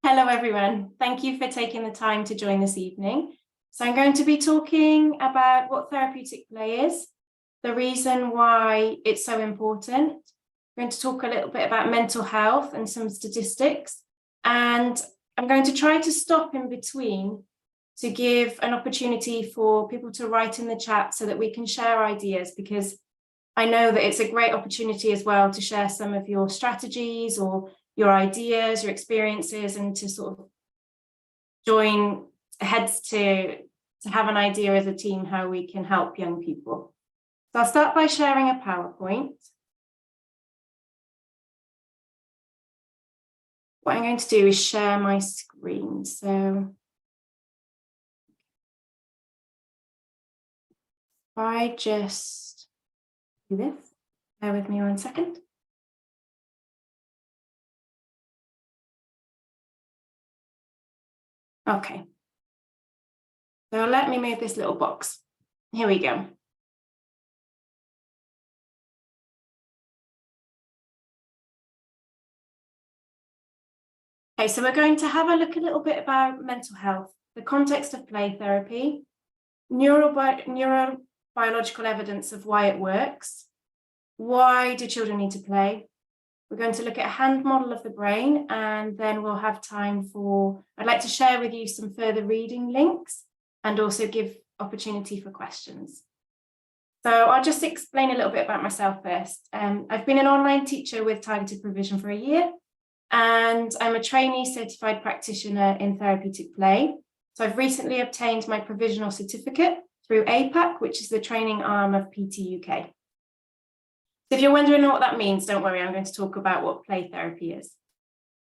Hello, everyone. Thank you for taking the time to join this evening. So I'm going to be talking about what therapeutic play is, the reason why it's so important. I'm going to talk a little bit about mental health and some statistics, and I'm going to try to stop in between to give an opportunity for people to write in the chat so that we can share ideas, because I know that it's a great opportunity as well to share some of your strategies or your ideas, your experiences, and to sort of join heads to have an idea as a team how we can help young people. So I'll start by sharing a PowerPoint. What I'm going to do is share my screen. So if I just do this, bear with me 1 second. Okay, so let me move this little box. Here we go. Okay, so we're going to have a look a little bit about mental health, the context of play therapy, neurobiological evidence of why it works, why do children need to play. We're going to look at a hand model of the brain, and then we'll have time for, I'd like to share with you some further reading links and also give opportunity for questions. So I'll just explain a little bit about myself first. I've been an online teacher with targeted provision for a year, and I'm a trainee certified practitioner in therapeutic play. So I've recently obtained my provisional certificate through APAC, which is the training arm of PT UK. So if you're wondering what that means, don't worry, I'm going to talk about what play therapy is.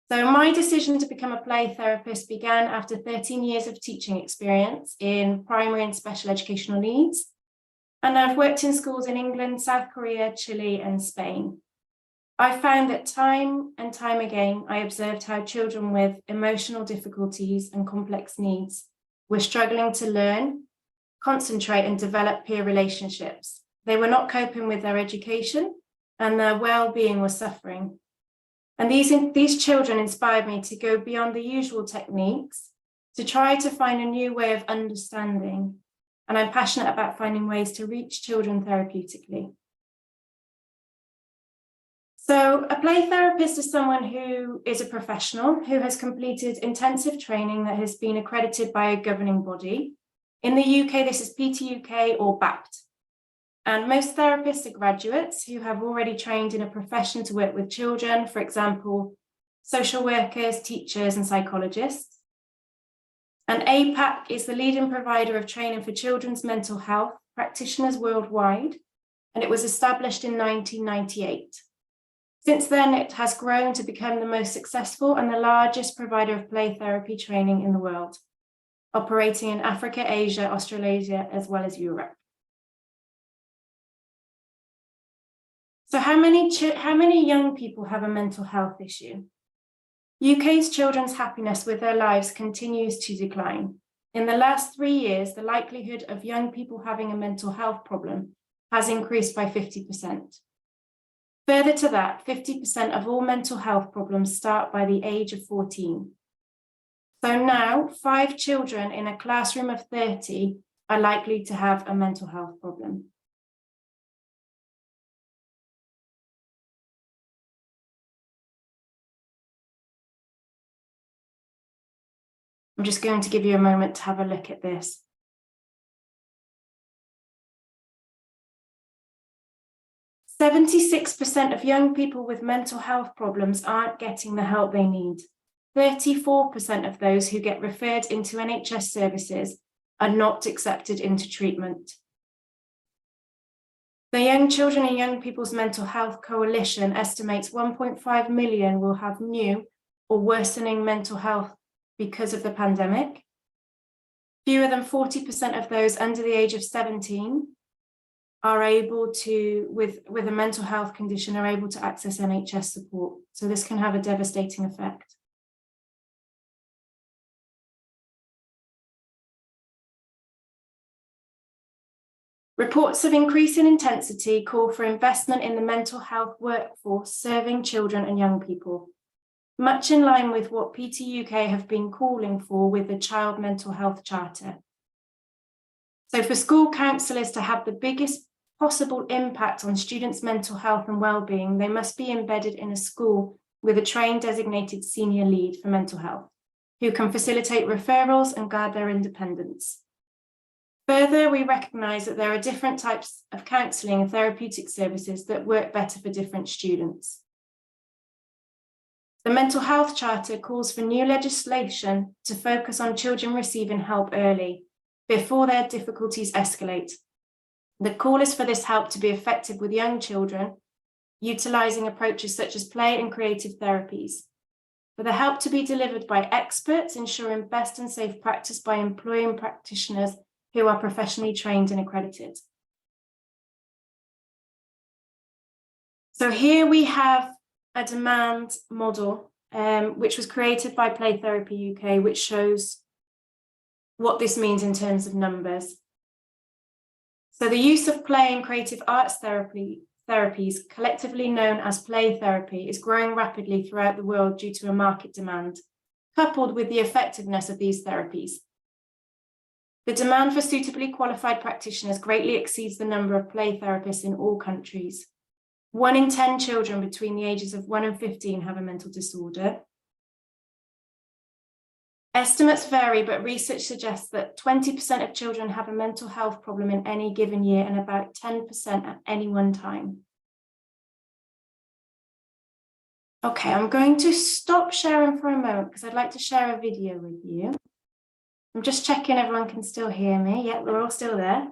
So my decision to become a play therapist began after 13 years of teaching experience in primary and special educational needs. And I've worked in schools in England, South Korea, Chile, and Spain. I found that time and time again, I observed how children with emotional difficulties and complex needs were struggling to learn, concentrate, and develop peer relationships. They were not coping with their education, and their well-being was suffering. And these children inspired me to go beyond the usual techniques, to try to find a new way of understanding. And I'm passionate about finding ways to reach children therapeutically. So a play therapist is someone who is a professional who has completed intensive training that has been accredited by a governing body. In the UK, this is PT UK or BAPT. And most therapists are graduates who have already trained in a profession to work with children, for example, social workers, teachers, and psychologists. And APAC is the leading provider of training for children's mental health practitioners worldwide, and it was established in 1998. Since then, it has grown to become the most successful and the largest provider of play therapy training in the world, operating in Africa, Asia, Australasia, as well as Europe. So how many young people have a mental health issue? UK's children's happiness with their lives continues to decline. In the last 3 years, the likelihood of young people having a mental health problem has increased by 50%. Further to that, 50% of all mental health problems start by the age of 14. So now, 5 children in a classroom of 30 are likely to have a mental health problem. I'm just going to give you a moment to have a look at this. 76% of young people with mental health problems aren't getting the help they need. 34% of those who get referred into NHS services are not accepted into treatment. The Young Children and Young People's Mental Health Coalition estimates 1.5 million will have new or worsening mental health because of the pandemic. Fewer than 40% of those under the age of 17 are able to, with a mental health condition, are able to access NHS support. So this can have a devastating effect. Reports of increasing intensity call for investment in the mental health workforce serving children and young people. much in line with what PT UK have been calling for with the Child Mental Health Charter. So for school counsellors to have the biggest possible impact on students' mental health and well-being, they must be embedded in a school with a trained designated senior lead for mental health, who can facilitate referrals and guard their independence. Further, we recognise that there are different types of counselling and therapeutic services that work better for different students. The Mental Health Charter calls for new legislation to focus on children receiving help early, before their difficulties escalate. The call is for this help to be effective with young children, utilising approaches such as play and creative therapies. For the help to be delivered by experts, ensuring best and safe practice by employing practitioners who are professionally trained and accredited. So here we have a demand model, which was created by Play Therapy UK, which shows what this means in terms of numbers. So the use of play and creative arts therapies, collectively known as play therapy, is growing rapidly throughout the world due to a market demand, coupled with the effectiveness of these therapies. The demand for suitably qualified practitioners greatly exceeds the number of play therapists in all countries. 1 in 10 children between the ages of 1 and 15 have a mental disorder. Estimates vary, but research suggests that 20% of children have a mental health problem in any given year and about 10% at any one time. Okay, I'm going to stop sharing for a moment because I'd like to share a video with you. I'm just checking everyone can still hear me. Yeah, we're all still there.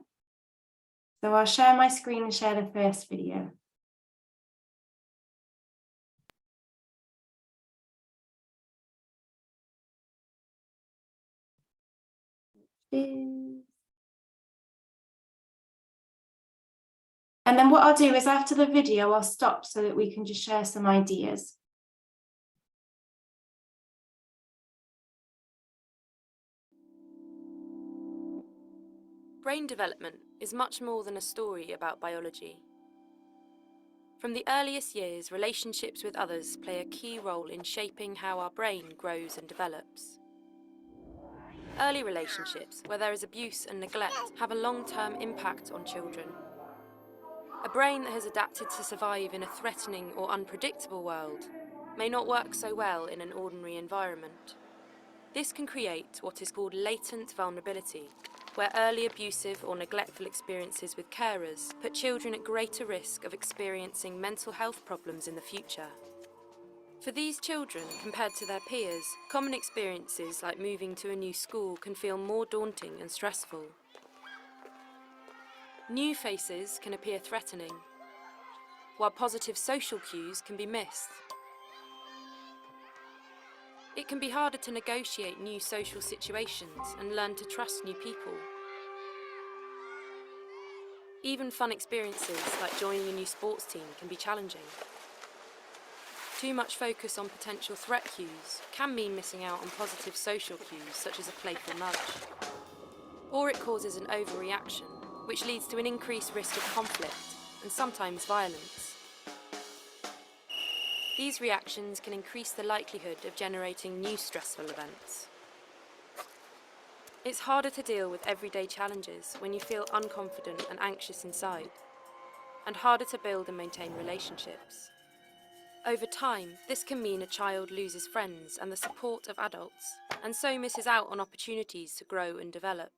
So I'll share my screen and share the first video. And then what I'll do is after the video, I'll stop so that we can just share some ideas. Brain development is much more than a story about biology. From the earliest years, relationships with others play a key role in shaping how our brain grows and develops. Early relationships, where there is abuse and neglect, have a long-term impact on children. A brain that has adapted to survive in a threatening or unpredictable world may not work so well in an ordinary environment. This can create what is called latent vulnerability, where early abusive or neglectful experiences with carers put children at greater risk of experiencing mental health problems in the future. For these children, compared to their peers, common experiences like moving to a new school can feel more daunting and stressful. New faces can appear threatening, while positive social cues can be missed. It can be harder to negotiate new social situations and learn to trust new people. Even fun experiences like joining a new sports team can be challenging. Too much focus on potential threat cues can mean missing out on positive social cues such as a playful nudge. Or it causes an overreaction, which leads to an increased risk of conflict and sometimes violence. These reactions can increase the likelihood of generating new stressful events. It's harder to deal with everyday challenges when you feel unconfident and anxious inside, and harder to build and maintain relationships. Over time, this can mean a child loses friends and the support of adults, and so misses out on opportunities to grow and develop.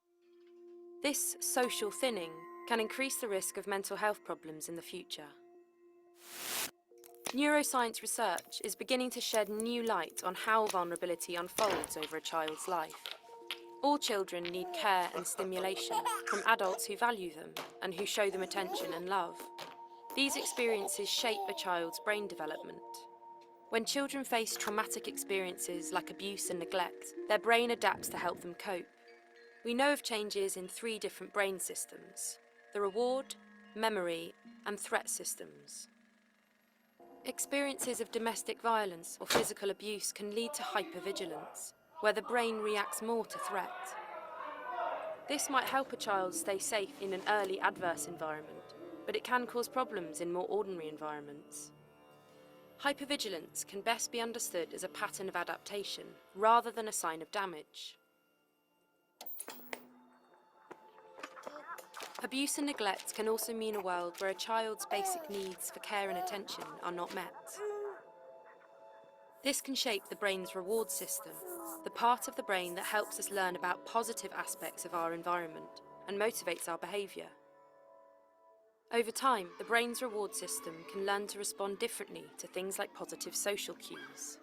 This social thinning can increase the risk of mental health problems in the future. Neuroscience research is beginning to shed new light on how vulnerability unfolds over a child's life. All children need care and stimulation from adults who value them and who show them attention and love. These experiences shape a child's brain development. When children face traumatic experiences like abuse and neglect, their brain adapts to help them cope. We know of changes in 3 different brain systems: the reward, memory, and threat systems. Experiences of domestic violence or physical abuse can lead to hypervigilance, where the brain reacts more to threat. This might help a child stay safe in an early adverse environment, but it can cause problems in more ordinary environments. Hypervigilance can best be understood as a pattern of adaptation rather than a sign of damage. Abuse and neglect can also mean a world where a child's basic needs for care and attention are not met. This can shape the brain's reward system, the part of the brain that helps us learn about positive aspects of our environment and motivates our behaviour. Over time, the brain's reward system can learn to respond differently to things like positive social cues.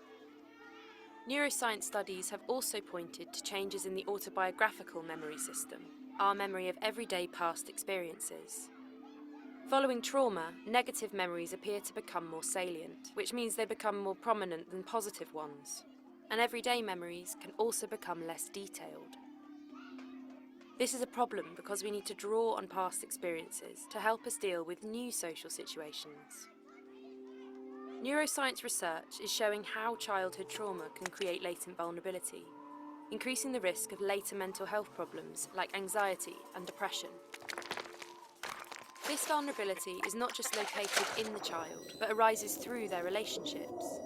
Neuroscience studies have also pointed to changes in the autobiographical memory system, our memory of everyday past experiences. Following trauma, negative memories appear to become more salient, which means they become more prominent than positive ones, and everyday memories can also become less detailed. This is a problem because we need to draw on past experiences to help us deal with new social situations. Neuroscience research is showing how childhood trauma can create latent vulnerability, increasing the risk of later mental health problems like anxiety and depression. This vulnerability is not just located in the child, but arises through their relationships.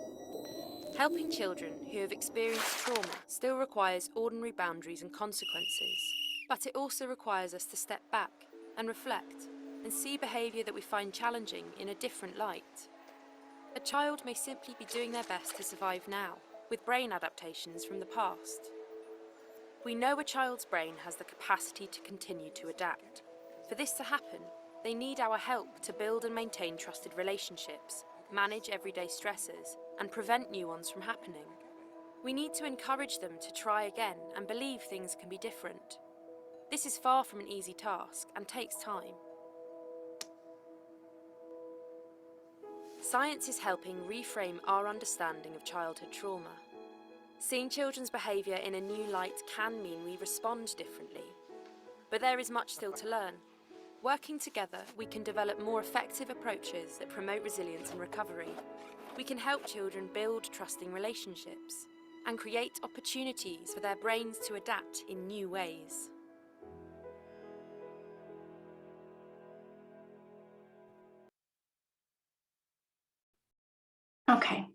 Helping children who have experienced trauma still requires ordinary boundaries and consequences, but it also requires us to step back and reflect and see behaviour that we find challenging in a different light. A child may simply be doing their best to survive now, with brain adaptations from the past. We know a child's brain has the capacity to continue to adapt. For this to happen, they need our help to build and maintain trusted relationships, manage everyday stresses, and prevent new ones from happening. We need to encourage them to try again and believe things can be different. This is far from an easy task and takes time. Science is helping reframe our understanding of childhood trauma. Seeing children's behaviour in a new light can mean we respond differently. But there is much still to learn. Working together, we can develop more effective approaches that promote resilience and recovery. We can help children build trusting relationships and create opportunities for their brains to adapt in new ways. Okay.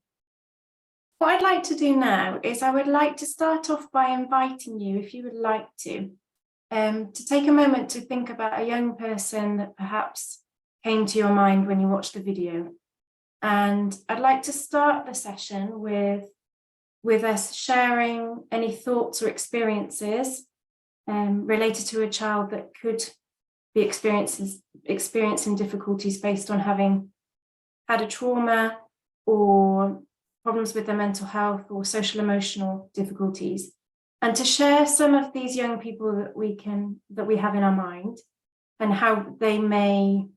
What I'd like to do now is I would like to start off by inviting you, if you would like to take a moment to think about a young person that perhaps came to your mind when you watched the video. And I'd like to start the session with us sharing any thoughts or experiences related to a child that could be experiencing difficulties based on having had a trauma or problems with their mental health or social emotional difficulties, and to share some of these young people that we have in our mind and how they may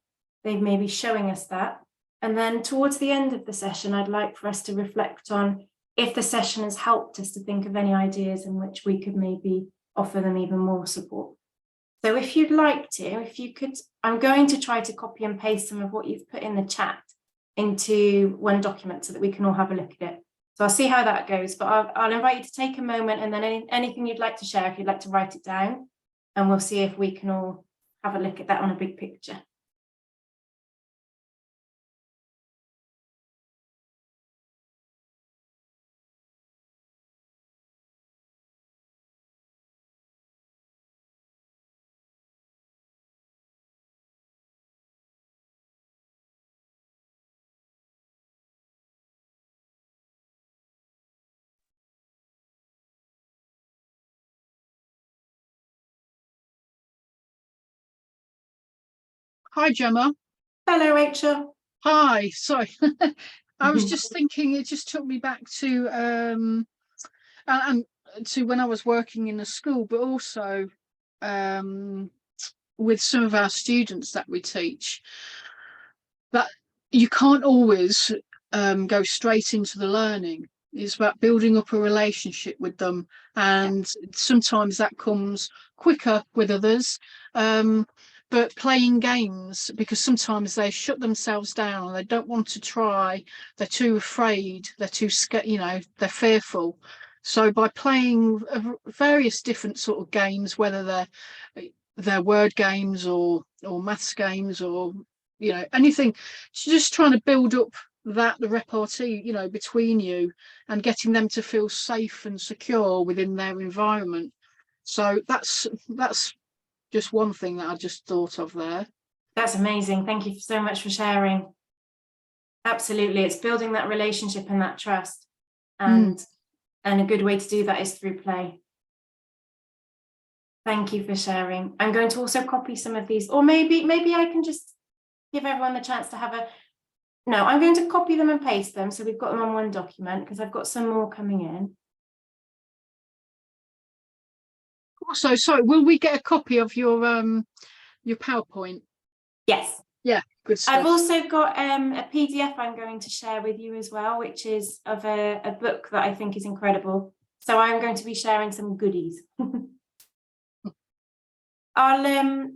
be showing us that. And then towards the end of the session, I'd like for us to reflect on if the session has helped us to think of any ideas in which we could maybe offer them even more support. So if you'd like to, if you could, I'm going to try to copy and paste some of what you've put in the chat into one document so that we can all have a look at it. So I'll see how that goes, but I'll invite you to take a moment, and then anything you'd like to share, if you'd like to write it down, and we'll see if we can all have a look at that on a big picture. Hi, Gemma. Hello, Rachel. Hi, sorry. I was just thinking, it just took me back to and to when I was working in a school, but also with some of our students that we teach, that you can't always go straight into the learning. It's about building up a relationship with them, and sometimes that comes quicker with others. But playing games, because sometimes they shut themselves down, they don't want to try, they're too afraid, they're too scared, you know, they're fearful. So by playing various different sort of games, whether they're word games or maths games, or you know, anything, just trying to build up that the repartee, you know, between you, and getting them to feel safe and secure within their environment. So that's just one thing that I just thought of there. That's amazing. Thank you so much for sharing. Absolutely, it's building that relationship and that trust, and a good way to do that is through play. Thank you for sharing. I'm going to also copy some of these, or maybe I can just give everyone the chance to have a. No, I'm going to copy them and paste them so we've got them on one document, because I've got some more coming in. Also, sorry, will we get a copy of your PowerPoint? Yes. Yeah, good stuff. I've also got a PDF I'm going to share with you as well, which is of a book that I think is incredible. So I'm going to be sharing some goodies. I'll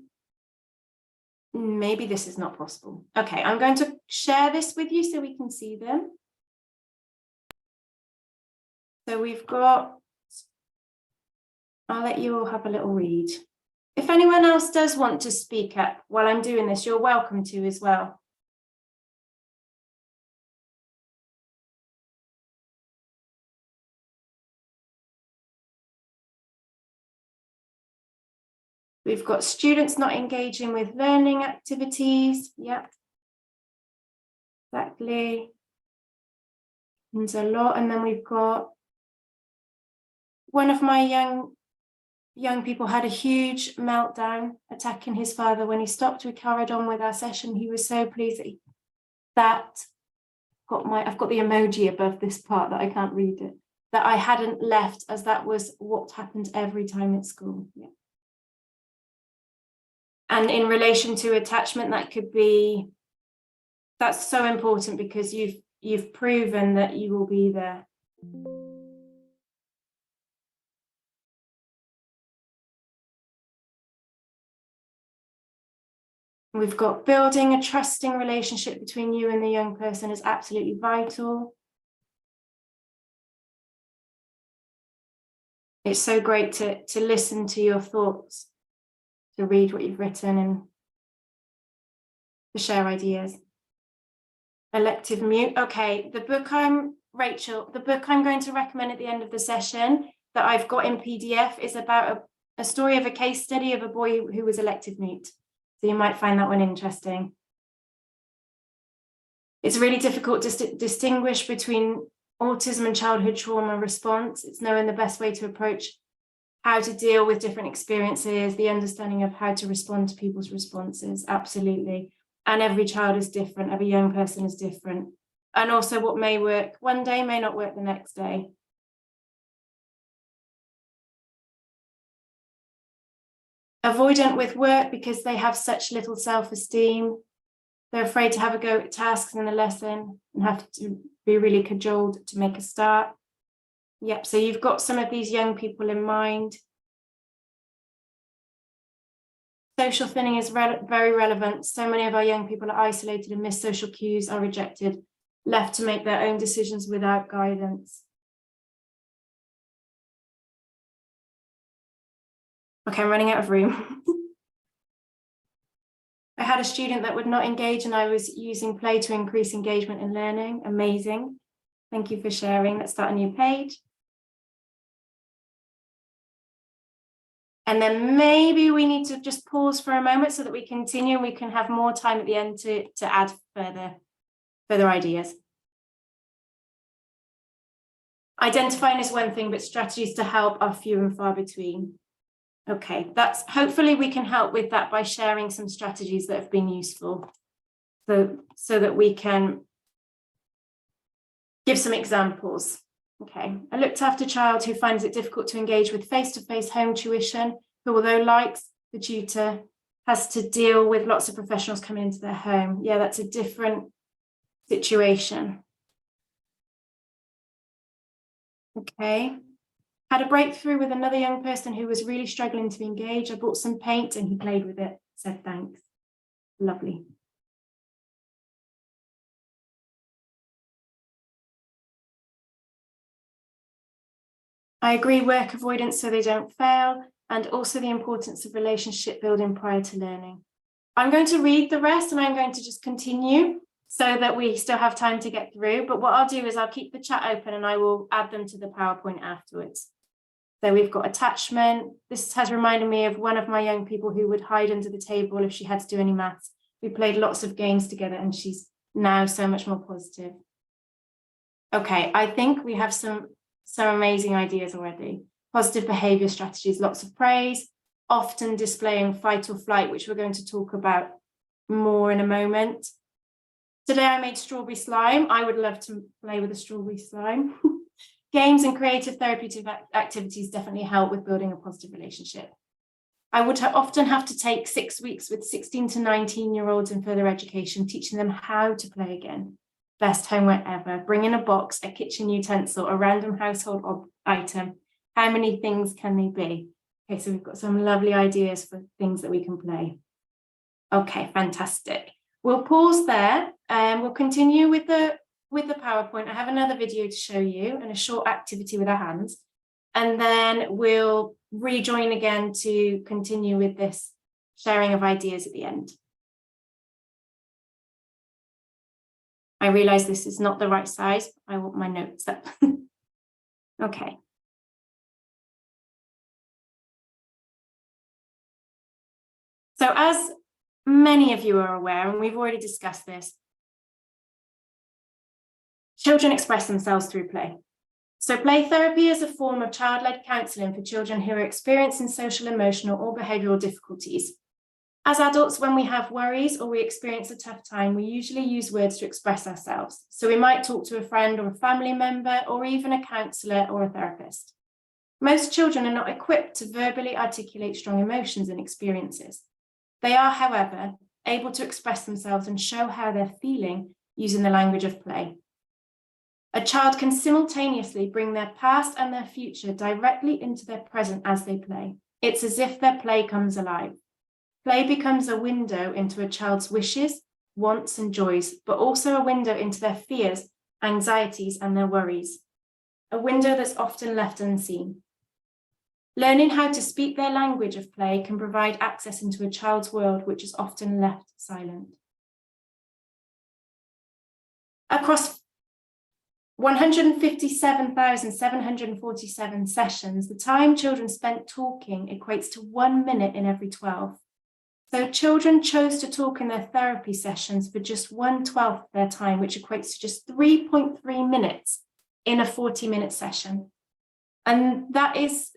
maybe this is not possible. Okay, I'm going to share this with you so we can see them. So we've got, I'll let you all have a little read. If anyone else does want to speak up while I'm doing this, you're welcome to as well. We've got students not engaging with learning activities. Yep. Exactly. There's a lot. And then we've got one of my young people had a huge meltdown attacking his father. When he stopped, we carried on with our session. He was so pleased that I've got the emoji above this part that I can't read it, that I hadn't left, as that was what happened every time at school. Yeah. And in relation to attachment, that could be, that's so important because you've proven that you will be there. We've got building a trusting relationship between you and the young person is absolutely vital. It's so great to listen to your thoughts, to read what you've written and to share ideas. Elective mute. Okay, the book I'm going to recommend at the end of the session that I've got in PDF is about a story of a case study of a boy who was elective mute. So you might find that one interesting. It's really difficult to distinguish between autism and childhood trauma response. It's knowing the best way to approach how to deal with different experiences, the understanding of how to respond to people's responses. Absolutely. And every child is different. Every young person is different. And also what may work one day may not work the next day. Avoidant with work because they have such little self-esteem. They're afraid to have a go at tasks in a lesson and have to be really cajoled to make a start. Yep, so you've got some of these young people in mind. Social thinning is very relevant. So many of our young people are isolated and miss social cues, are rejected, left to make their own decisions without guidance. Okay, I'm running out of room. I had a student that would not engage and I was using play to increase engagement in learning. Amazing. Thank you for sharing. Let's start a new page. And then maybe we need to just pause for a moment so that we continue and we can have more time at the end to add further ideas. Identifying is one thing, but strategies to help are few and far between. Okay, that's hopefully we can help with that by sharing some strategies that have been useful so that we can give some examples. Okay, a looked after child who finds it difficult to engage with face-to-face home tuition, who although likes the tutor, has to deal with lots of professionals coming into their home. Yeah, that's a different situation. Okay. Had a breakthrough with another young person who was really struggling to engage. I bought some paint and he played with it, said thanks. Lovely. I agree, work avoidance so they don't fail, and also the importance of relationship building prior to learning. I'm going to read the rest and I'm going to just continue so that we still have time to get through. But what I'll do is I'll keep the chat open and I will add them to the PowerPoint afterwards. So we've got attachment. This has reminded me of one of my young people who would hide under the table if she had to do any maths. We played lots of games together and she's now so much more positive. Okay, I think we have some amazing ideas already. Positive behavior strategies, lots of praise, often displaying fight or flight, which we're going to talk about more in a moment. Today I made strawberry slime. I would love to play with a strawberry slime. Games and creative therapeutic activities definitely help with building a positive relationship. I would often have to take 6 weeks with 16 to 19-year-olds in further education, teaching them how to play again. Best homework ever. Bring in a box, a kitchen utensil, a random household item. How many things can they be? Okay, so we've got some lovely ideas for things that we can play. Okay, fantastic. We'll pause there and we'll continue with the PowerPoint. I have another video to show you and a short activity with our hands. And then we'll rejoin again to continue with this sharing of ideas at the end. I realize this is not the right size. I want my notes up. Okay. So as many of you are aware, and we've already discussed this, children express themselves through play. So play therapy is a form of child-led counselling for children who are experiencing social, emotional, or behavioural difficulties. As adults, when we have worries or we experience a tough time, we usually use words to express ourselves. So we might talk to a friend or a family member, or even a counsellor or a therapist. Most children are not equipped to verbally articulate strong emotions and experiences. They are, however, able to express themselves and show how they're feeling using the language of play. A child can simultaneously bring their past and their future directly into their present as they play. It's as if their play comes alive. Play becomes a window into a child's wishes, wants, and joys, but also a window into their fears, anxieties, and their worries. A window that's often left unseen. Learning how to speak their language of play can provide access into a child's world which is often left silent. Across 157,747 sessions, the time children spent talking equates to 1 minute in every 12. So children chose to talk in their therapy sessions for just 1/12 of their time, which equates to just 3.3 minutes in a 40-minute session. And that is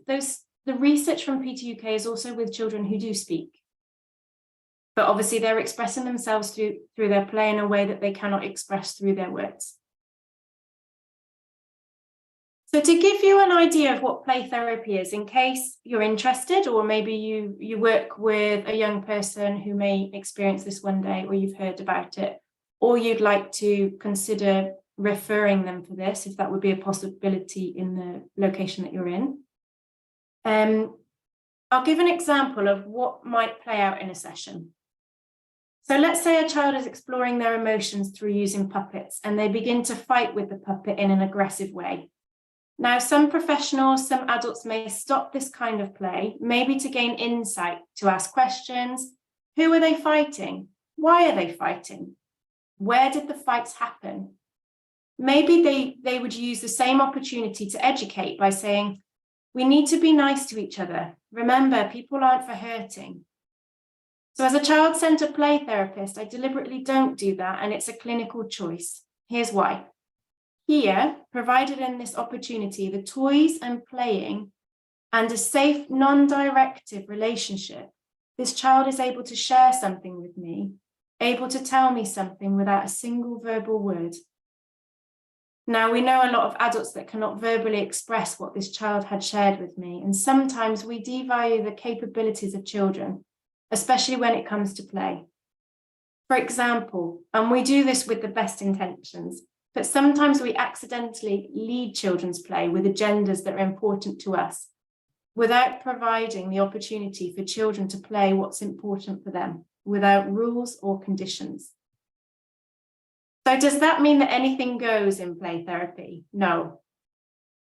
the research from PT UK is also with children who do speak. But obviously they're expressing themselves through their play in a way that they cannot express through their words. So to give you an idea of what play therapy is, in case you're interested, or maybe you work with a young person who may experience this one day, or you've heard about it, or you'd like to consider referring them for this, if that would be a possibility in the location that you're in. I'll give an example of what might play out in a session. So let's say a child is exploring their emotions through using puppets, and they begin to fight with the puppet in an aggressive way. Now, some professionals, some adults may stop this kind of play, maybe to gain insight, to ask questions. Who are they fighting? Why are they fighting? Where did the fights happen? Maybe they would use the same opportunity to educate by saying, we need to be nice to each other. Remember, people aren't for hurting. So as a child-centered play therapist, I deliberately don't do that, and it's a clinical choice. Here's why. Here, provided in this opportunity, the toys and playing and a safe, non-directive relationship, this child is able to share something with me, able to tell me something without a single verbal word. Now, we know a lot of adults that cannot verbally express what this child had shared with me, and sometimes we devalue the capabilities of children, especially when it comes to play. For example, and we do this with the best intentions, but sometimes we accidentally lead children's play with agendas that are important to us, without providing the opportunity for children to play what's important for them, without rules or conditions. So does that mean that anything goes in play therapy? No.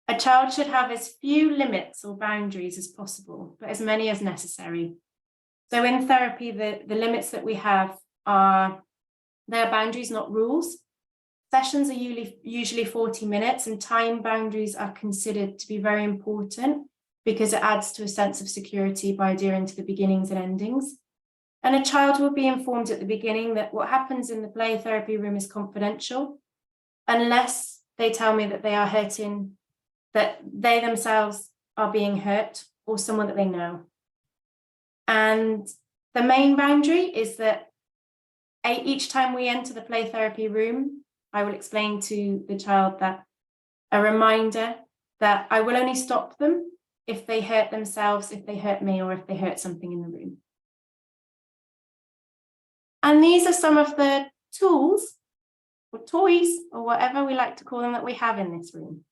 A child should have as few limits or boundaries as possible, but as many as necessary. So in therapy, the limits that we have are They are boundaries, not rules. Sessions are usually 40 minutes, and time boundaries are considered to be very important because it adds to a sense of security by adhering to the beginnings and endings. And a child will be informed at the beginning that what happens in the play therapy room is confidential, unless they tell me that they are hurting, that they themselves are being hurt, or someone that they know. And the main boundary is that each time we enter the play therapy room, I will explain to the child that a reminder that I will only stop them if they hurt themselves, if they hurt me, or if they hurt something in the room. And these are some of the tools or toys or whatever we like to call them that we have in this room.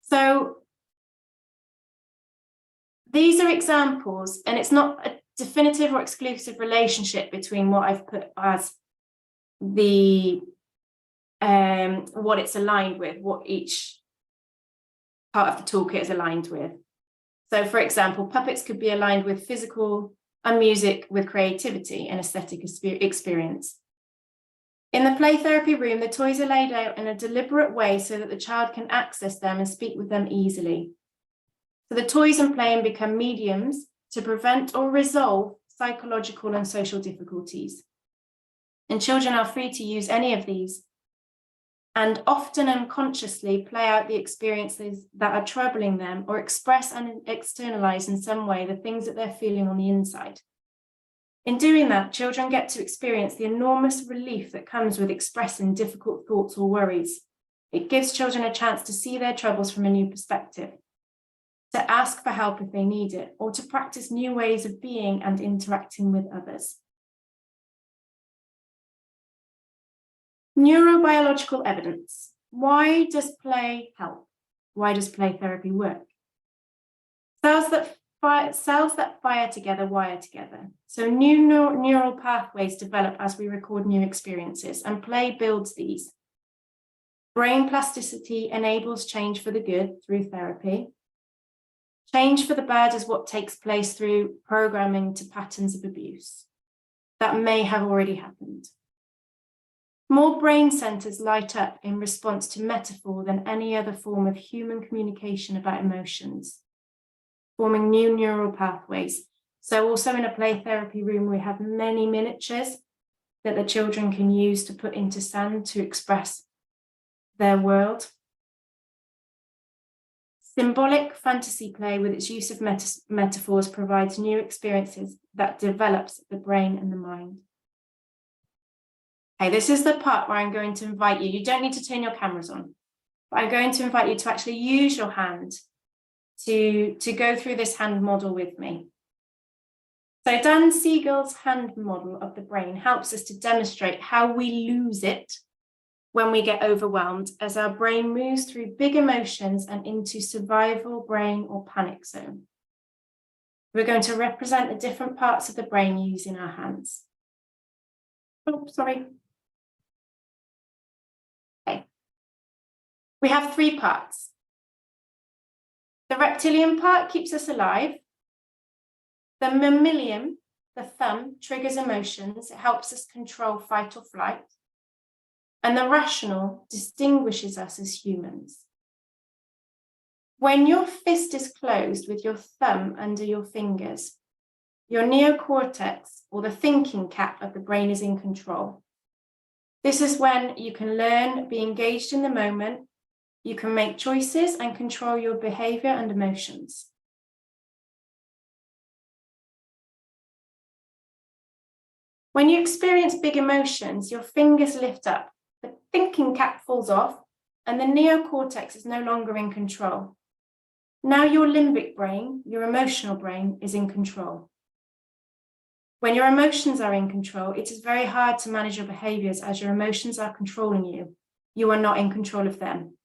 So these are examples, and it's not a definitive or exclusive relationship between what I've put as the what it's aligned with, what each part of the toolkit is aligned with. So, for example, puppets could be aligned with physical and music with creativity and aesthetic experience. In the play therapy room, the toys are laid out in a deliberate way so that the child can access them and speak with them easily. So the toys and playing become mediums to prevent or resolve psychological and social difficulties. And children are free to use any of these, and often unconsciously play out the experiences that are troubling them, or express and externalize in some way the things that they're feeling on the inside. In doing that, children get to experience the enormous relief that comes with expressing difficult thoughts or worries. It gives children a chance to see their troubles from a new perspective, to ask for help if they need it, or to practice new ways of being and interacting with others. Neurobiological evidence. Why does play help? Why does play therapy work? Cells that fire together wire together. So new neural pathways develop as we record new experiences, and play builds these. Brain plasticity enables change for the good through therapy. Change for the bad is what takes place through programming to patterns of abuse that may have already happened. More brain centers light up in response to metaphor than any other form of human communication about emotions, forming new neural pathways. So also in a play therapy room, we have many miniatures that the children can use to put into sand to express their world. Symbolic fantasy play with its use of metaphors provides new experiences that develops the brain and the mind. Okay, this is the part where I'm going to invite you. You don't need to turn your cameras on, but I'm going to invite you to actually use your hand to go through this hand model with me. So Dan Siegel's hand model of the brain helps us to demonstrate how we lose it when we get overwhelmed, as our brain moves through big emotions and into survival brain or panic zone. We're going to represent the different parts of the brain using our hands. Oh, sorry. Okay. We have 3 parts. The reptilian part keeps us alive. The mammalian, the thumb, triggers emotions. It helps us control fight or flight. And the rational distinguishes us as humans. When your fist is closed with your thumb under your fingers, your neocortex, or the thinking cap of the brain, is in control. This is when you can learn, be engaged in the moment, you can make choices and control your behavior and emotions. When you experience big emotions, your fingers lift up, the thinking cap falls off, and the neocortex is no longer in control. Now your limbic brain, your emotional brain, is in control. When your emotions are in control, it is very hard to manage your behaviors as your emotions are controlling you. You are not in control of them.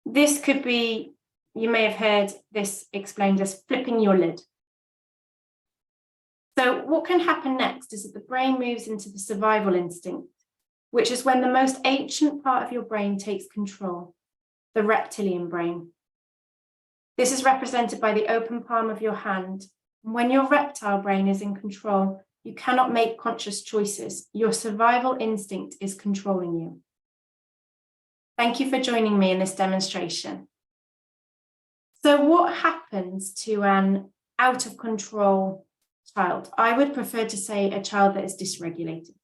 This could be, you may have heard this explained as flipping your lid. So what can happen next is that the brain moves into the survival instinct, which is when the most ancient part of your brain takes control, the reptilian brain. This is represented by the open palm of your hand. When your reptile brain is in control, You cannot make conscious choices. Your survival instinct is controlling you. Thank you for joining me in this demonstration. So what happens to an out of control child? I would prefer to say a child that is dysregulated.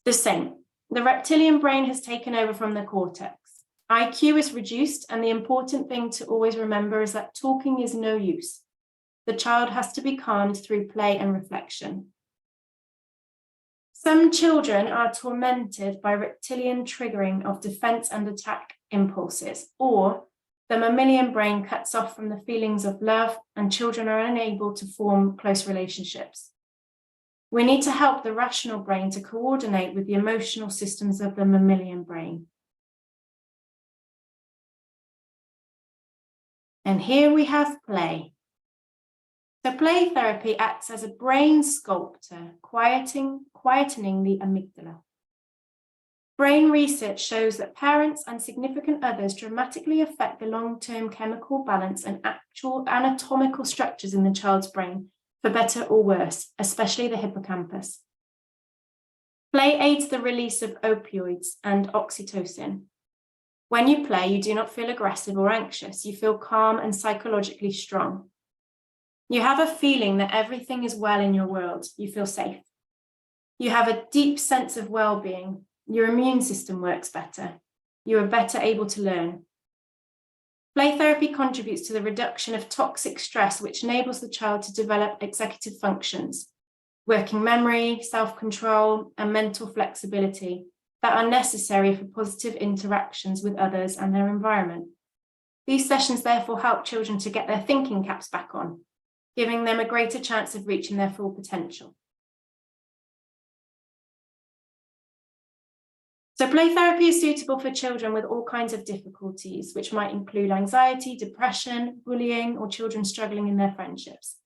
The same. The reptilian brain has taken over from the cortex. IQ is reduced, and the important thing to always remember is that talking is no use. The child has to be calmed through play and reflection. Some children are tormented by reptilian triggering of defense and attack impulses, or the mammalian brain cuts off from the feelings of love, and children are unable to form close relationships. We need to help the rational brain to coordinate with the emotional systems of the mammalian brain. And here we have play. So play therapy acts as a brain sculptor, quietening the amygdala. Brain research shows that parents and significant others dramatically affect the long-term chemical balance and actual anatomical structures in the child's brain, for better or worse, especially the hippocampus. Play aids the release of opioids and oxytocin. When you play, you do not feel aggressive or anxious. You feel calm and psychologically strong. You have a feeling that everything is well in your world. You feel safe. You have a deep sense of well-being. Your immune system works better. You are better able to learn. Play therapy contributes to the reduction of toxic stress, which enables the child to develop executive functions, working memory, self-control, and mental flexibility that are necessary for positive interactions with others and their environment. These sessions therefore help children to get their thinking caps back on, giving them a greater chance of reaching their full potential. So play therapy is suitable for children with all kinds of difficulties, which might include anxiety, depression, bullying, or children struggling in their friendships.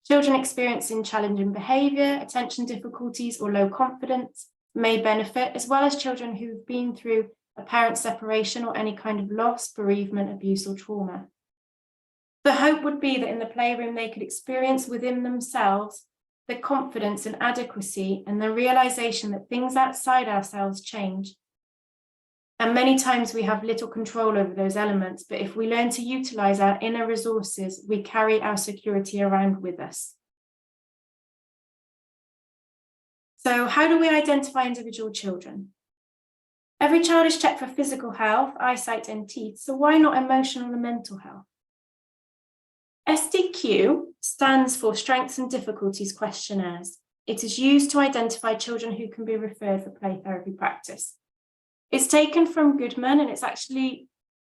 Children experiencing challenging behaviour, attention difficulties, or low confidence may benefit, as well as children who've been through a parent separation or any kind of loss, bereavement, abuse, or trauma. The hope would be that in the playroom they could experience within themselves the confidence and adequacy and the realization that things outside ourselves change. And many times we have little control over those elements, but if we learn to utilize our inner resources, we carry our security around with us. So how do we identify individual children? Every child is checked for physical health, eyesight, and teeth, so why not emotional and mental health? SDQ stands for Strengths and Difficulties Questionnaires. It is used to identify children who can be referred for play therapy practice. It's taken from Goodman, and it's actually,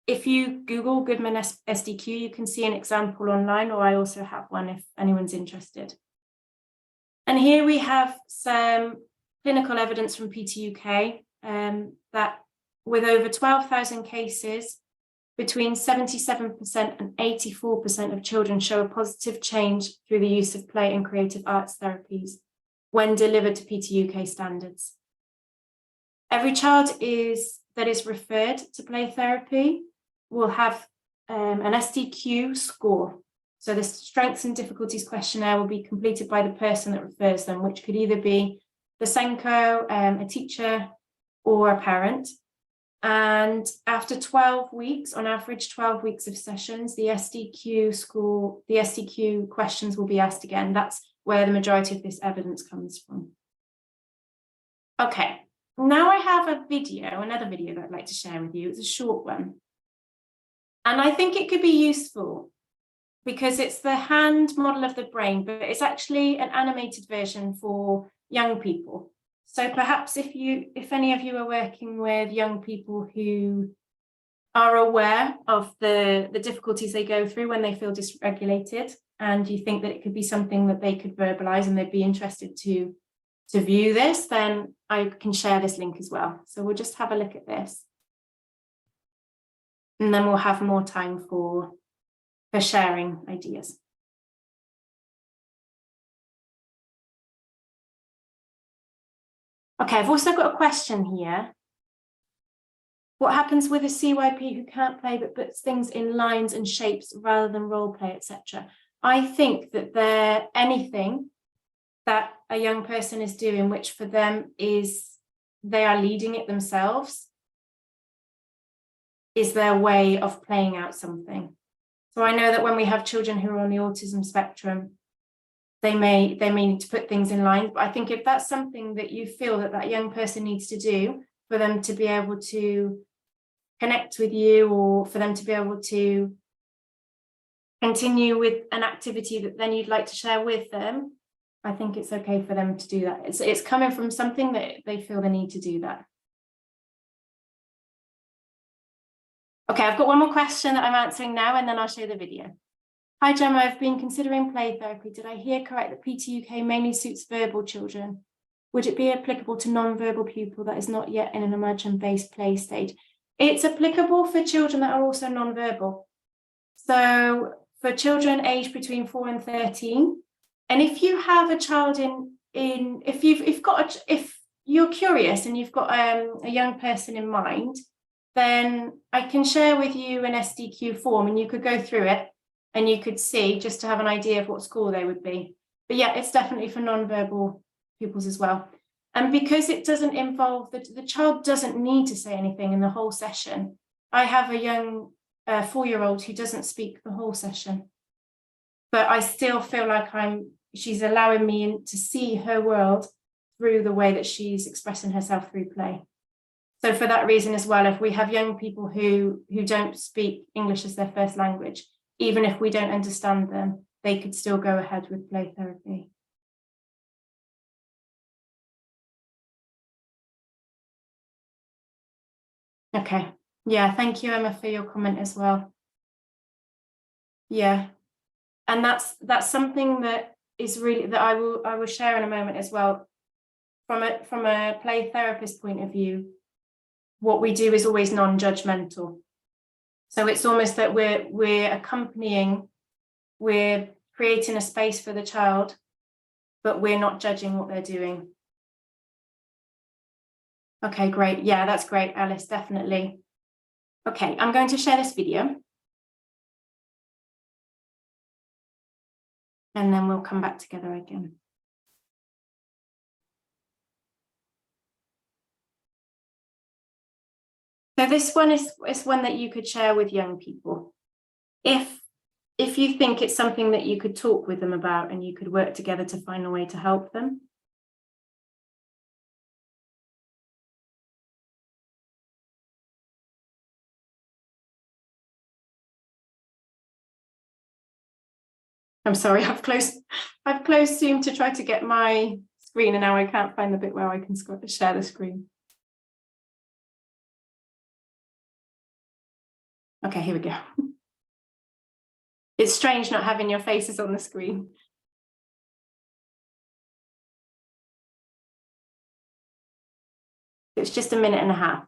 if you Google Goodman SDQ, you can see an example online, or I also have one if anyone's interested. And here we have some clinical evidence from PTUK that with over 12,000 cases, between 77% and 84% of children show a positive change through the use of play and creative arts therapies when delivered to PTUK standards. Every child that is referred to play therapy will have an SDQ score. So the Strengths and Difficulties Questionnaire will be completed by the person that refers them, which could either be the SENCO, a teacher, or a parent. And after 12 weeks, on average 12 weeks of sessions, the SDQ questions will be asked again. That's where the majority of this evidence comes from. Okay, now I have another video that I'd like to share with you. It's a short one. And I think it could be useful because it's the hand model of the brain, but it's actually an animated version for young people. So perhaps if any of you are working with young people who are aware of the difficulties they go through when they feel dysregulated, and you think that it could be something that they could verbalize and they'd be interested to view this, then I can share this link as well. So we'll just have a look at this. And then we'll have more time for sharing ideas. Okay, I've also got a question here. What happens with a CYP who can't play but puts things in lines and shapes rather than role play, etc.? I think that anything that a young person is doing, which for them is they are leading it themselves, is their way of playing out something. So I know that when we have children who are on the autism spectrum, they may need to put things in line, but I think if that's something that you feel that young person needs to do for them to be able to connect with you, or for them to be able to continue with an activity that then you'd like to share with them, I think it's okay for them to do that. It's coming from something that they feel the need to do that. Okay, I've got one more question that I'm answering now, and then I'll show the video. Hi Gemma, I've been considering play therapy. Did I hear correct that PT UK mainly suits verbal children? Would it be applicable to non-verbal pupil that is not yet in an immersion-based play stage? It's applicable for children that are also non-verbal. So for children aged between 4 and 13, and if you have a child if you're curious and you've got a young person in mind, then I can share with you an SDQ form and you could go through it and you could see, just to have an idea of what score they would be. But yeah, it's definitely for non-verbal pupils as well. And because it doesn't involve, the child doesn't need to say anything in the whole session. I have a young 4-year-old who doesn't speak the whole session, but I still feel like she's allowing me to see her world through the way that she's expressing herself through play. So for that reason as well, if we have young people who don't speak English as their first language, even if we don't understand them, they could still go ahead with play therapy. Okay. Yeah, thank you, Emma, for your comment as well. Yeah. And that's something that is really, that I will share in a moment as well. From a play therapist point of view, what we do is always non-judgmental. So it's almost that we're accompanying, we're creating a space for the child, but we're not judging what they're doing. Okay, great. Yeah, that's great, Alice, definitely. Okay, I'm going to share this video. And then we'll come back together again. So this one is one that you could share with young people. If you think it's something that you could talk with them about and you could work together to find a way to help them. I'm sorry, I've closed Zoom to try to get my screen, and now I can't find the bit where I can share the screen. Okay, here we go. It's strange not having your faces on the screen. It's just a minute and a half.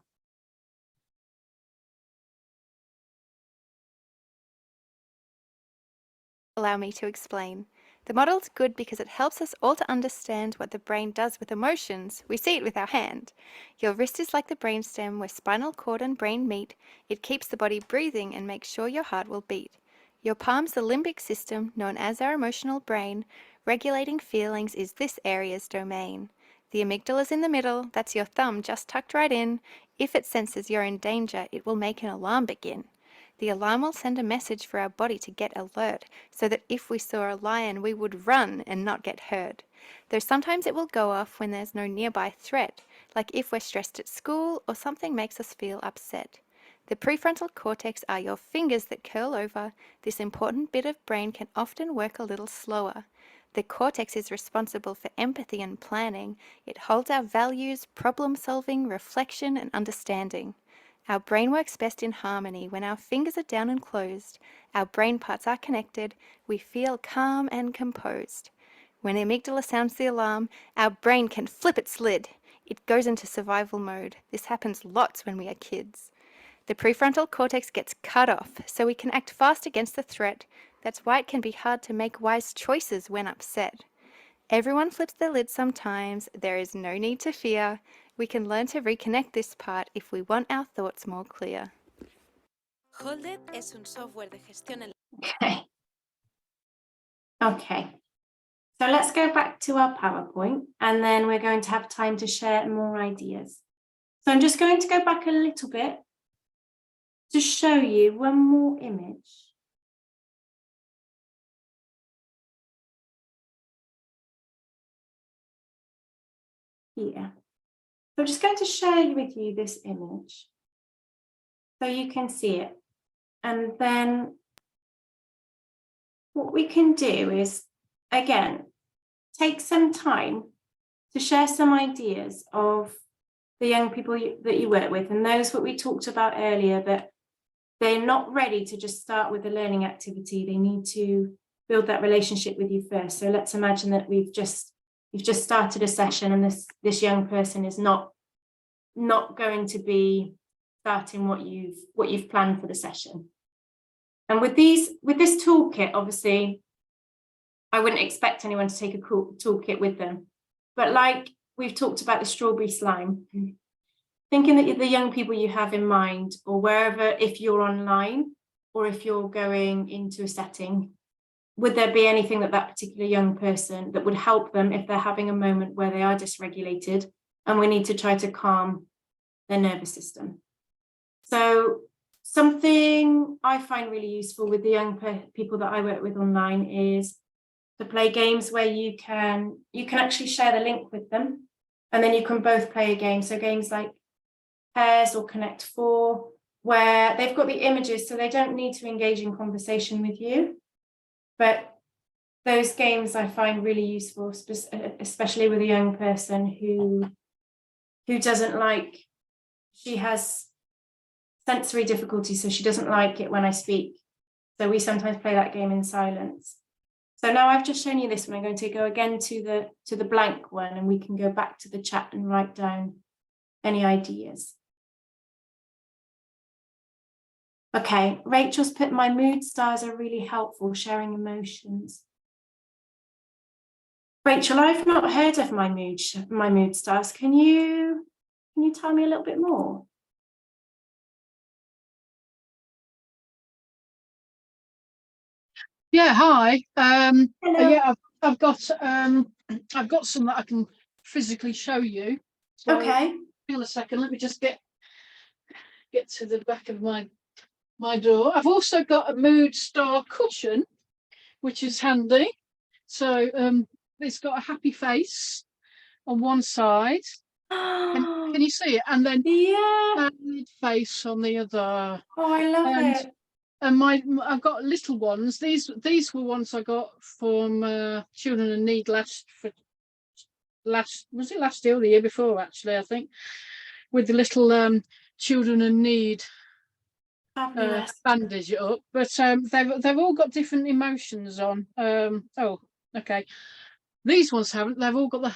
Allow me to explain. The model's good because it helps us all to understand what the brain does with emotions. We see it with our hand. Your wrist is like the brainstem where spinal cord and brain meet. It keeps the body breathing and makes sure your heart will beat. Your palm's the limbic system, known as our emotional brain. Regulating feelings is this area's domain. The amygdala's in the middle, that's your thumb just tucked right in. If it senses you're in danger, it will make an alarm begin. The alarm will send a message for our body to get alert, so that if we saw a lion, we would run and not get hurt. Though sometimes it will go off when there's no nearby threat, like if we're stressed at school or something makes us feel upset. The prefrontal cortex are your fingers that curl over. This important bit of brain can often work a little slower. The cortex is responsible for empathy and planning. It holds our values, problem solving, reflection, and understanding. Our brain works best in harmony when our fingers are down and closed. Our brain parts are connected. We feel calm and composed. When the amygdala sounds the alarm, our brain can flip its lid. It goes into survival mode. This happens lots when we are kids. The prefrontal cortex gets cut off, so we can act fast against the threat. That's why it can be hard to make wise choices when upset. Everyone flips their lid sometimes. There is no need to fear. We can learn to reconnect this part if we want our thoughts more clear. Goode es un software de gestión. Okay. So let's go back to our PowerPoint, and then we're going to have time to share more ideas. So I'm just going to go back a little bit to show you one more image. Here. So I'm just going to share with you this image so you can see it. And then what we can do is, again, take some time to share some ideas of the young people that you work with, and those what we talked about earlier, that they're not ready to just start with a learning activity. They need to build that relationship with you first. So let's imagine that you've just started a session, and this young person is not going to be starting what you've planned for the session. And with this toolkit, obviously, I wouldn't expect anyone to take a cool toolkit with them. But like we've talked about the strawberry slime, thinking that the young people you have in mind, or wherever, if you're online or if you're going into a setting, would there be anything that particular young person that would help them if they're having a moment where they are dysregulated and we need to try to calm their nervous system? So something I find really useful with the young people that I work with online is to play games where you can actually share the link with them, and then you can both play a game. So games like Pairs or Connect 4, where they've got the images, so they don't need to engage in conversation with you. But those games I find really useful, especially with a young person who doesn't like, she has sensory difficulty, so she doesn't like it when I speak. So we sometimes play that game in silence. So now I've just shown you this one. I'm going to go again to the blank one, and we can go back to the chat and write down any ideas. Okay, Rachel's put, my mood stars are really helpful, sharing emotions. Rachel, I've not heard of my mood stars. Can you tell me a little bit more? Yeah, hi. Hello. Yeah, I've got some that I can physically show you. So Okay. hang on a second, let me just get to the back of my door. I've also got a mood star cushion, which is handy. So it's got a happy face on one side. Can you see it? And then Yeah. sad face on the other. Oh, I love it. And I've got little ones. These were ones I got from Children in Need last year or the year before, actually, I think, with the little Children in Need bandage it up. But they've all got different emotions on. Oh, okay. These ones haven't. They've all got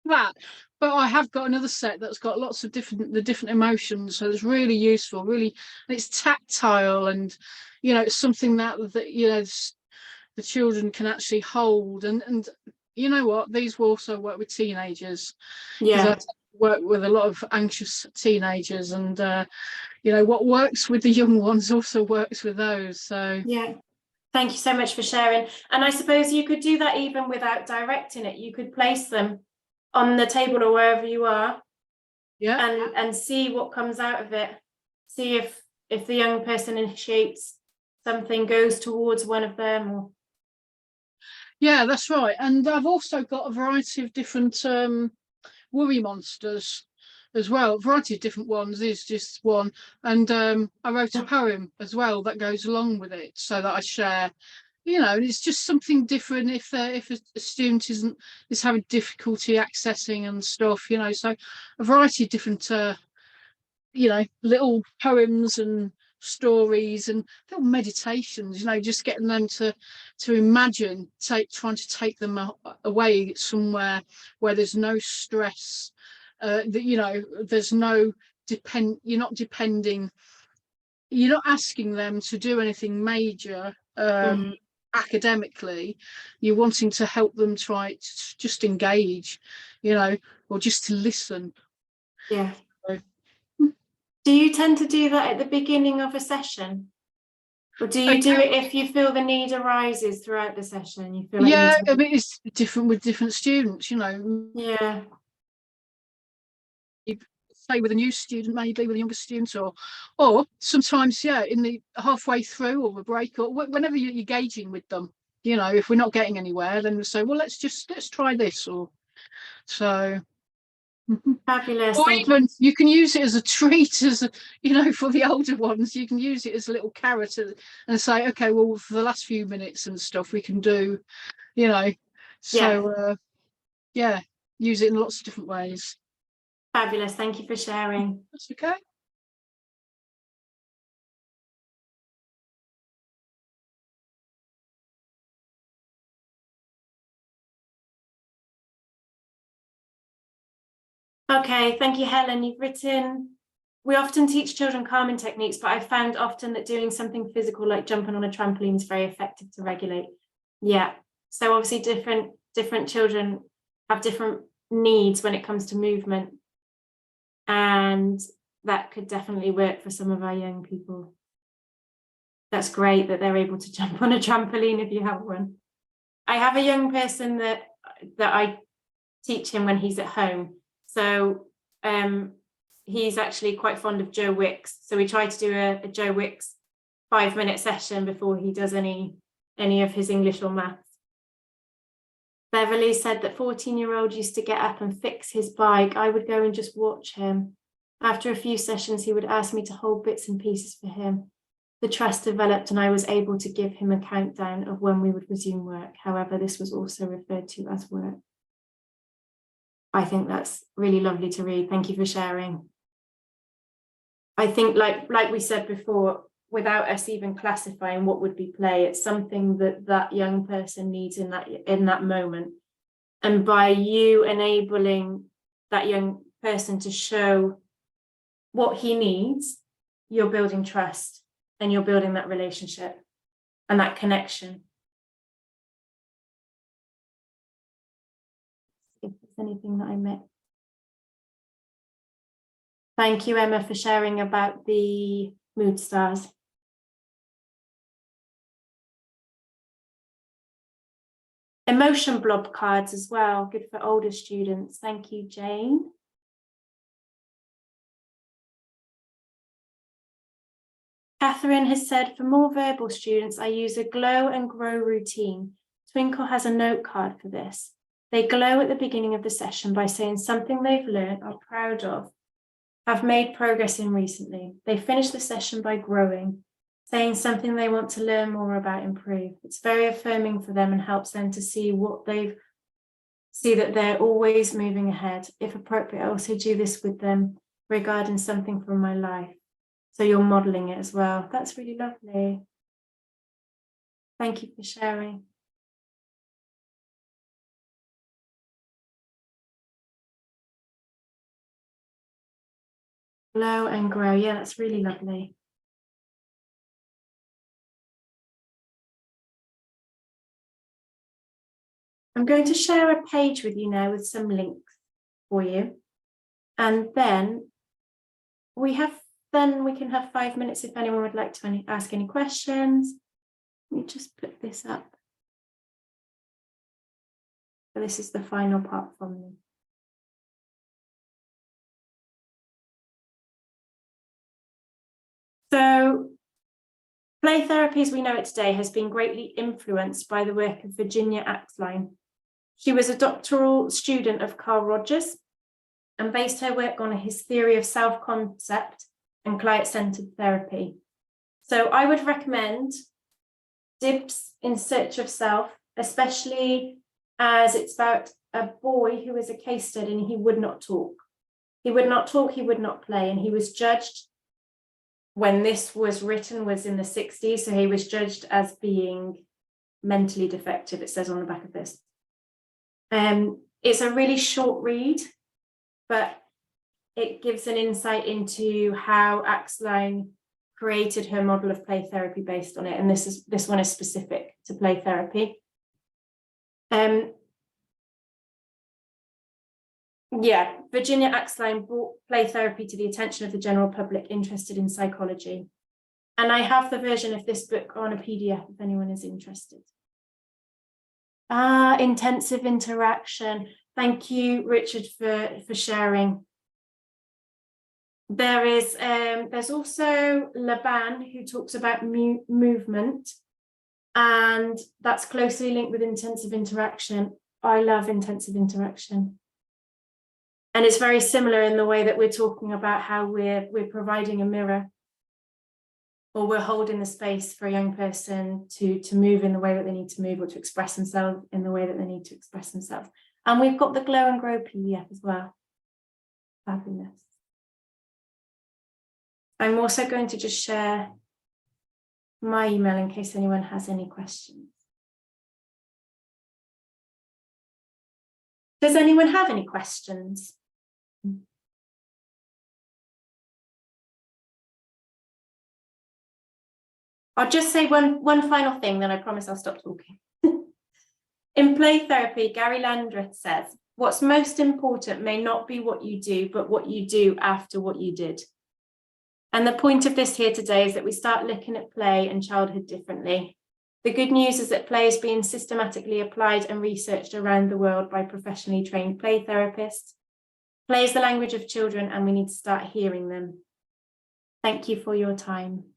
that. But I have got another set that's got lots of different emotions, so it's really useful. Really, it's tactile, and it's something that the children can actually hold. And you know what? These will also work with teenagers. Yeah. I work with a lot of anxious teenagers, and what works with the young ones also works with those. So yeah. Thank you so much for sharing. And I suppose you could do that even without directing it. You could place them on the table or wherever you are, and see what comes out of it. See if the young person initiates something, goes towards one of them. Or... Yeah, that's right. And I've also got a variety of different worry monsters as well. A variety of different ones. There's just one, and I wrote a poem as well that goes along with it, so that I share. And it's just something different if a student is having difficulty accessing and stuff. So a variety of different little poems and stories and little meditations, just getting them to imagine trying to take them away somewhere where there's no stress, that there's no you're not depending, you're not asking them to do anything major academically. You're wanting to help them try to just engage, or just to listen. Yeah. So, do you tend to do that at the beginning of a session? Or do you do it if you feel the need arises throughout the session? You feel Yeah, like I mean, it's different with different students, you know. yeah. Say with a new student, maybe with a younger student, or sometimes, yeah, in the halfway through or a break, or whenever you're engaging with them, you know, if we're not getting anywhere, then we say, well, let's try this, or so. Fabulous. Or Thank you. even you can use it as a treat, you know, for the older ones, you can use it as a little carrot and say, okay, well, for the last few minutes and stuff, we can do, you know, so yeah, use it in lots of different ways. Fabulous. Thank you for sharing. That's okay. Okay, thank you, Helen. You've written, we often teach children calming techniques, but I found often that doing something physical like jumping on a trampoline is very effective to regulate. Yeah, so obviously different children have different needs when it comes to movement, and that could definitely work for some of our young people. That's great that they're able to jump on a trampoline if you have one. I have a young person that I teach him when he's at home. So he's actually quite fond of Joe Wicks. So we try to do a Joe Wicks 5-minute session before he does any of his English or maths. Beverly said that 14-year-old used to get up and fix his bike. I would go and just watch him. After a few sessions, he would ask me to hold bits and pieces for him. The trust developed and I was able to give him a countdown of when we would resume work. However, this was also referred to as work. I think that's really lovely to read. Thank you for sharing. I think like we said before, without us even classifying what would be play, it's something that young person needs in that moment. And by you enabling that young person to show what he needs, you're building trust and you're building that relationship and that connection. If there's anything that I missed. Thank you, Emma, for sharing about the mood stars. Emotion blob cards as well, good for older students. Thank you, Jane. Catherine has said, for more verbal students, I use a glow and grow routine. Twinkle has a note card for this. They glow at the beginning of the session by saying something they've learned, are proud of, have made progress in recently. They finish the session by growing, saying something they want to learn more about, improve. It's very affirming for them and helps them to see that they're always moving ahead. If appropriate, I also do this with them regarding something from my life. So you're modeling it as well. That's really lovely. Thank you for sharing. Glow and grow. Yeah, that's really lovely. I'm going to share a page with you now with some links for you. And then we can have 5 minutes if anyone would like to ask any questions. Let me just put this up. So this is the final part from me. So play therapy as we know it today has been greatly influenced by the work of Virginia Axline. She was a doctoral student of Carl Rogers and based her work on his theory of self-concept and client-centered therapy. So I would recommend Dibs in Search of Self, especially as it's about a boy who is a case study and he would not talk. He would not talk, he would not play, and he was judged when this was written was in the 60s, so he was judged as being mentally defective, it says on the back of this. It's a really short read, but it gives an insight into how Axline created her model of play therapy based on it, and this one is specific to play therapy. Virginia Axline brought play therapy to the attention of the general public interested in psychology. And I have the version of this book on a PDF if anyone is interested. Intensive interaction. Thank you, Richard, for sharing. There's also Laban, who talks about movement, and that's closely linked with intensive interaction. I love intensive interaction. And it's very similar in the way that we're talking about how we're providing a mirror, or we're holding the space for a young person to move in the way that they need to move, or to express themselves in the way that they need to express themselves. And we've got the Glow and Grow PDF as well. Fabulous. I'm also going to just share my email in case anyone has any questions. Does anyone have any questions? I'll just say one final thing, then I promise I'll stop talking. In play therapy, Gary Landreth says, what's most important may not be what you do, but what you do after what you did. And the point of this here today is that we start looking at play and childhood differently. The good news is that play is being systematically applied and researched around the world by professionally trained play therapists. Play is the language of children, and we need to start hearing them. Thank you for your time.